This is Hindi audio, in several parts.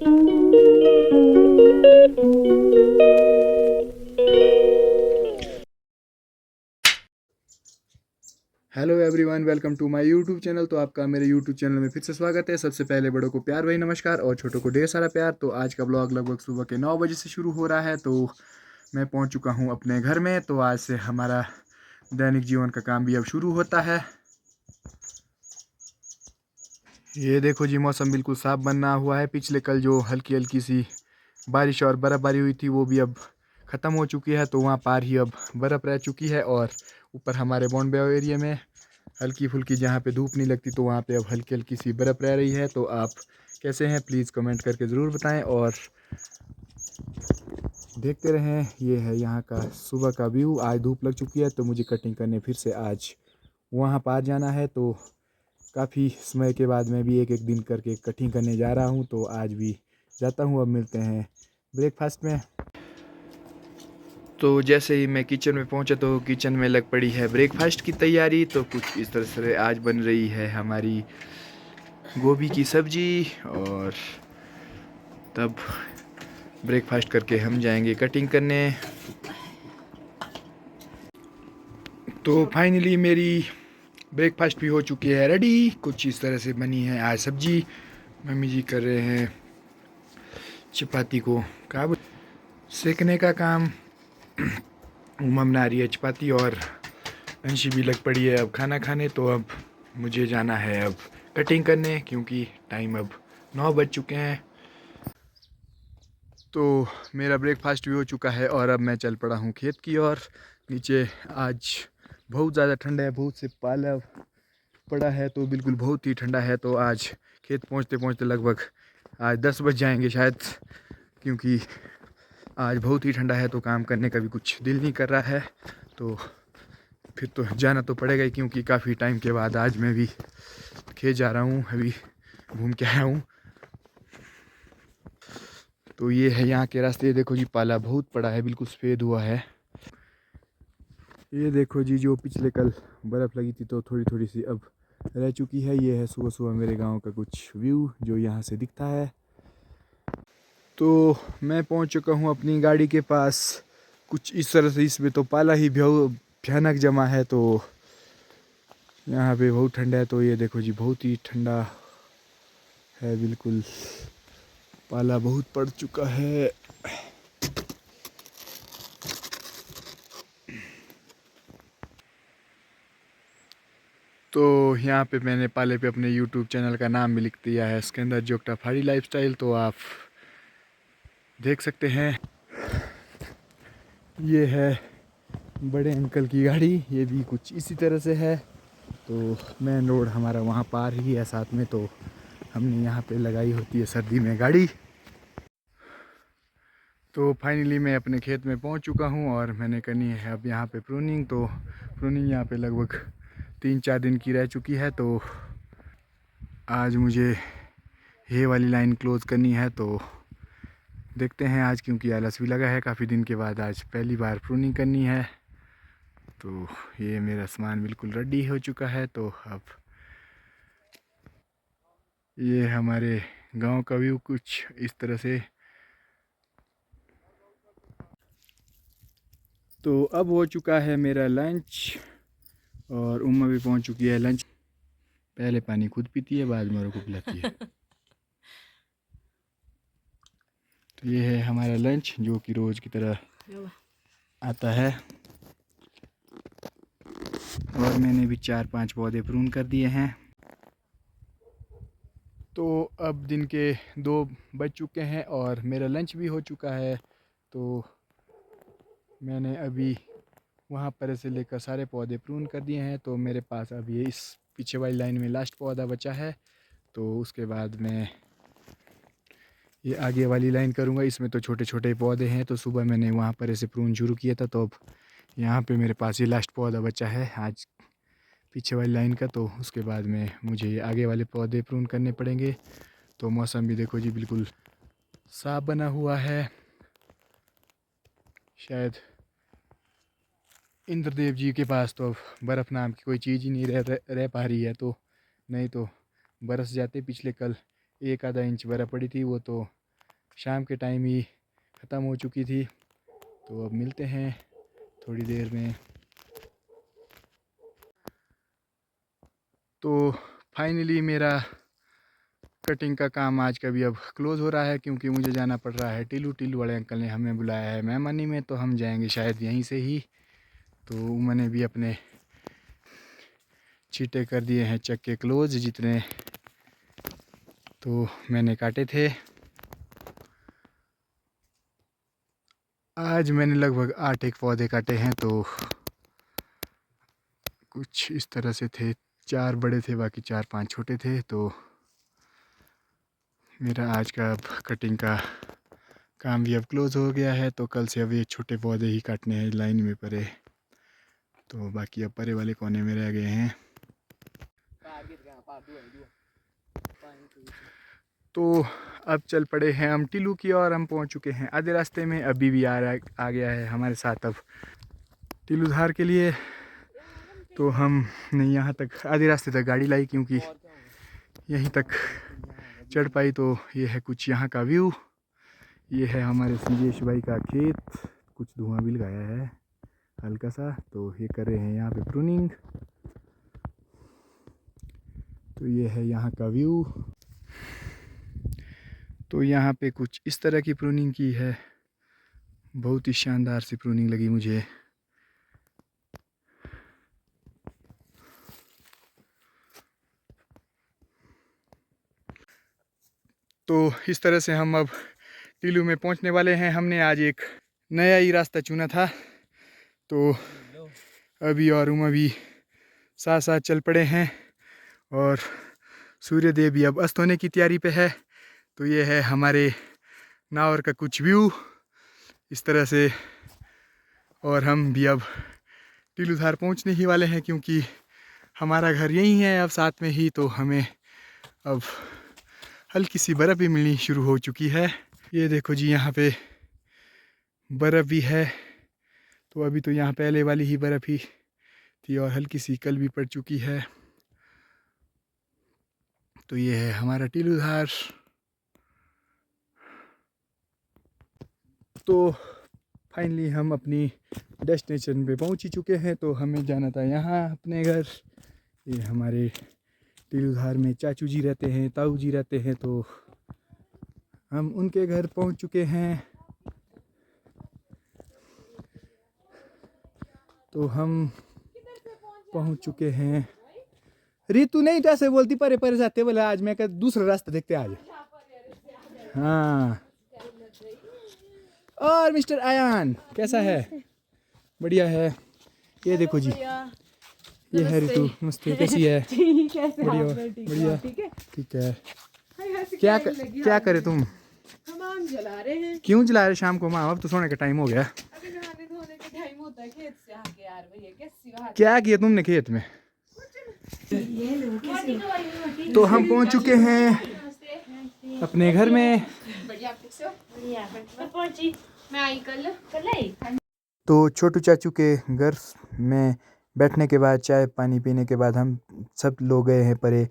Hello everyone, welcome to my YouTube channel. तो आपका मेरे यूट्यूब चैनल में फिर से स्वागत है। सबसे पहले बड़ों को प्यार भरी नमस्कार और छोटों को ढेर सारा प्यार। तो आज का ब्लॉग लगभग सुबह के 9 बजे से शुरू हो रहा है। तो मैं पहुंच चुका हूं अपने घर में। तो आज से हमारा दैनिक जीवन का काम भी अब शुरू होता है। ये देखो जी, मौसम बिल्कुल साफ बना हुआ है। पिछले कल जो हल्की हल्की सी बारिश और बर्फ़बारी हुई थी वो भी अब ख़त्म हो चुकी है। तो वहाँ पार ही अब बर्फ़ रह चुकी है और ऊपर हमारे बॉन्डबेव एरिया में हल्की फुल्की जहाँ पे धूप नहीं लगती तो वहाँ पे अब हल्की हल्की सी बर्फ़ रह रही है। तो आप कैसे हैं प्लीज़ कमेंट करके ज़रूर बताएं और देखते रहें। ये है यहाँ का सुबह का व्यू। आज धूप लग चुकी है तो मुझे कटिंग करने फिर से आज वहाँ पार जाना है। तो काफ़ी समय के बाद मैं भी एक एक दिन करके कटिंग करने जा रहा हूँ। तो आज भी जाता हूँ। अब मिलते हैं ब्रेकफास्ट में। तो जैसे ही मैं किचन में पहुंचा तो किचन में लग पड़ी है ब्रेकफास्ट की तैयारी। तो कुछ इस तरह से आज बन रही है हमारी गोभी की सब्जी और तब ब्रेकफास्ट करके हम जाएंगे कटिंग करने। तो फाइनली मेरी ब्रेकफास्ट भी हो चुकी है रेडी। कुछ इस तरह से बनी है आज सब्जी। मम्मी जी कर रहे हैं चपाती को काबू सेकने का काम। उमा बना रही है चपाती और अंशी भी लग पड़ी है अब खाना खाने। तो अब मुझे जाना है अब कटिंग करने क्योंकि टाइम अब 9 बज चुके हैं। तो मेरा ब्रेकफास्ट भी हो चुका है और अब मैं चल पड़ा हूँ खेत की ओर। नीचे आज बहुत ज़्यादा ठंडा है, बहुत से पाला पड़ा है तो बिल्कुल बहुत ही ठंडा है। तो आज खेत पहुँचते पहुँचते लगभग आज 10 बज जाएंगे शायद, क्योंकि आज बहुत ही ठंडा है तो काम करने का भी कुछ दिल नहीं कर रहा है। तो फिर तो जाना तो पड़ेगा ही, क्योंकि काफ़ी टाइम के बाद आज मैं भी खेत जा रहा हूँ। अभी घूम के आया हूँ। तो ये है यहाँ के रास्ते। देखो जी, पाला बहुत पड़ा है, बिल्कुल सफ़ेद हुआ है। ये देखो जी, जो पिछले कल बर्फ़ लगी थी तो थोड़ी थोड़ी सी अब रह चुकी है। ये है सुबह सुबह मेरे गांव का कुछ व्यू जो यहाँ से दिखता है। तो मैं पहुँच चुका हूँ अपनी गाड़ी के पास। कुछ इस तरह से इसमें तो पाला ही भयानक जमा है। तो यहाँ पे बहुत ठंडा है। तो ये देखो जी, बहुत ही ठंडा है, बिल्कुल पाला बहुत पड़ चुका है। तो यहाँ पे मैंने पाले पे अपने YouTube चैनल का नाम भी लिख दिया है, सिकंदर जोगटा पहाड़ी लाइफस्टाइल। तो आप देख सकते हैं। ये है बड़े अंकल की गाड़ी, ये भी कुछ इसी तरह से है। तो मेन रोड हमारा वहाँ पार ही है साथ में। तो हमने यहाँ पे लगाई होती है सर्दी में गाड़ी। तो फाइनली मैं अपने खेत में पहुँच चुका हूँ और मैंने करनी है अब यहाँ पे प्रूनिंग। तो प्रूनिंग यहाँ पे लगभग 3-4 दिन की रह चुकी है। तो आज मुझे ये वाली लाइन क्लोज़ करनी है। तो देखते हैं आज, क्योंकि आलस भी लगा है काफ़ी दिन के बाद, आज पहली बार प्रूनिंग करनी है। तो ये मेरा सामान बिल्कुल रेडी हो चुका है। तो अब ये हमारे गांव का व्यू कुछ इस तरह से। तो अब हो चुका है मेरा लंच और उम्मा भी पहुंच चुकी है लंच। पहले पानी खुद पीती है, बाद में औरों को पिलाती है। तो ये है हमारा लंच जो कि रोज़ की तरह आता है। और मैंने भी 4-5 पौधे प्रून कर दिए हैं। तो अब दिन के 2 बज चुके हैं और मेरा लंच भी हो चुका है। तो मैंने अभी वहाँ पर से लेकर सारे पौधे प्रून कर दिए हैं। तो मेरे पास अब ये इस पीछे वाली लाइन में लास्ट पौधा बचा है। तो उसके बाद मैं ये आगे वाली लाइन करूँगा। इसमें तो छोटे छोटे पौधे हैं। तो सुबह मैंने वहाँ पर ऐसे प्रून शुरू किया था। तो अब यहाँ पे मेरे पास ये लास्ट पौधा बचा है आज पीछे वाली लाइन का। तो उसके बाद में मुझे ये आगे वाले पौधे प्रून करने पड़ेंगे। तो मौसम भी देखो जी, बिल्कुल साफ बना हुआ है। शायद इंद्रदेव जी के पास तो अब बर्फ़ नाम की कोई चीज़ ही नहीं रह पा रही है। तो नहीं तो बरस जाते। पिछले कल 1 आधा इंच बर्फ़ पड़ी थी, वो तो शाम के टाइम ही ख़त्म हो चुकी थी। तो अब मिलते हैं थोड़ी देर में। तो फाइनली मेरा कटिंग का काम आज का भी अब क्लोज़ हो रहा है, क्योंकि मुझे जाना पड़ रहा है टीलू। टीलू वाले अंकल ने हमें बुलाया है मेहमानी में, तो हम जाएंगे शायद यहीं से ही। तो मैंने भी अपने चीटे कर दिए हैं चक्के क्लोज़, जितने तो मैंने काटे थे। आज मैंने लगभग 8 एक पौधे काटे हैं। तो कुछ इस तरह से थे, 4 बड़े थे, बाकी 4-5 छोटे थे। तो मेरा आज का अब कटिंग का काम भी अब क्लोज़ हो गया है। तो कल से अब ये छोटे पौधे ही काटने हैं लाइन में परे। तो बाकी अब परे वाले कोने में रह गए हैं। तो अब चल पड़े हैं हम टीलू की और हम पहुंच चुके हैं आधे रास्ते में। अभी भी आ गया है हमारे साथ अब टीलू धार के लिए। तो हम नहीं यहाँ तक आधे रास्ते तक गाड़ी लाई, क्योंकि यहीं तक चढ़ पाई। तो ये है कुछ यहाँ का व्यू। ये है हमारे संजेश भाई का खेत, कुछ धुआं भी लगाया है हल्का सा। तो ये कर रहे हैं यहाँ पे प्रूनिंग। तो ये है यहाँ का व्यू। तो यहाँ पे कुछ इस तरह की प्रूनिंग की है, बहुत ही शानदार सी प्रूनिंग लगी मुझे। तो इस तरह से हम अब टीलू में पहुँचने वाले हैं। हमने आज एक नया ही रास्ता चुना था। तो अभी और अभी साथ साथ चल पड़े हैं और सूर्यदेव भी अब अस्त होने की तैयारी पे है। तो ये है हमारे नावर का कुछ व्यू इस तरह से। और हम भी अब टीलू धार पहुँचने ही वाले हैं, क्योंकि हमारा घर यहीं है अब साथ में ही। तो हमें अब हल्की सी बर्फ़ भी मिलनी शुरू हो चुकी है। ये देखो जी, यहाँ पे बर्फ़ भी है। तो अभी तो यहाँ पहले वाली ही बर्फ़ ही थी और हल्की सी कल भी पड़ चुकी है। तो ये है हमारा टीलू धार। तो फाइनली हम अपनी डेस्टिनेशन पे पहुंच ही चुके हैं। तो हमें जाना था यहाँ अपने घर। ये हमारे टीलू धार में चाचू जी रहते हैं, ताऊ जी रहते हैं। तो हम उनके घर पहुंच चुके हैं। तो हम पहुंच चुके हैं। रितु नहीं जैसे बोलती परे परे जाते बोले, आज मैं दूसरा रास्ता देखते आज। हाँ, और मिस्टर आयान कैसा है? बढ़िया है। ये देखो जी, ये है रितु। नमस्ते, कैसी है? बढ़िया बढ़िया, ठीक है। क्या क्या करे तुम? हम आम जला रहे हैं। क्यों जला रहे शाम को? माँ अब तो सोने का टाइम हो गया। अभी नहाने धोने का टाइम होता है खेत से आके यार, भैया कैसी बात। क्या किया तुमने खेत में? तो हम पहुंच चुके हैं अपने घर में। मैं आई कल। तो छोटू चाचू के घर में बैठने के बाद, चाय पानी पीने के बाद हम सब लोग गए हैं परे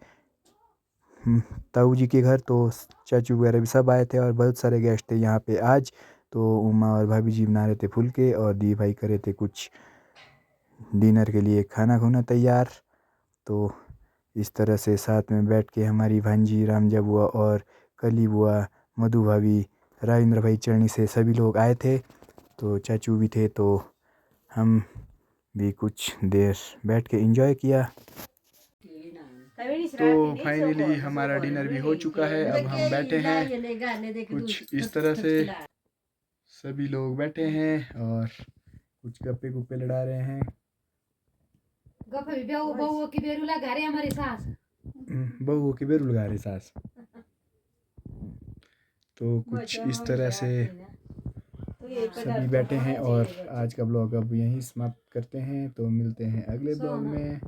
ताऊ जी के घर। तो चाचू वगैरह भी सब आए थे और बहुत सारे गेस्ट थे यहाँ पे आज। तो उमा और भाभी जी बना रहे थे फुलके और दी भाई करे थे कुछ डिनर के लिए खाना खुना तैयार। तो इस तरह से साथ में बैठ के हमारी भांजी रामजा बुआ और कली बुआ, मधु भाभी, राजेंद्र भाई चरणी से सभी लोग आए थे। तो चाचू भी थे। तो हम भी कुछ देर बैठ के एंजॉय किया। तो फाइनली हमारा डिनर भी हो चुका है। अब हम बैठे हैं कुछ इस तरह से, सभी लोग बैठे हैं और कुछ गप्पे गुप्पे लड़ा रहे हैं। बहू की बेरू लगा रहे हमारी सास। बहू की बेरू लगा रही सास। तो कुछ इस तरह से सभी बैठे हैं और आज का ब्लॉग अब यहीं समाप्त करते हैं। तो मिलते हैं अगले ब्लॉग में।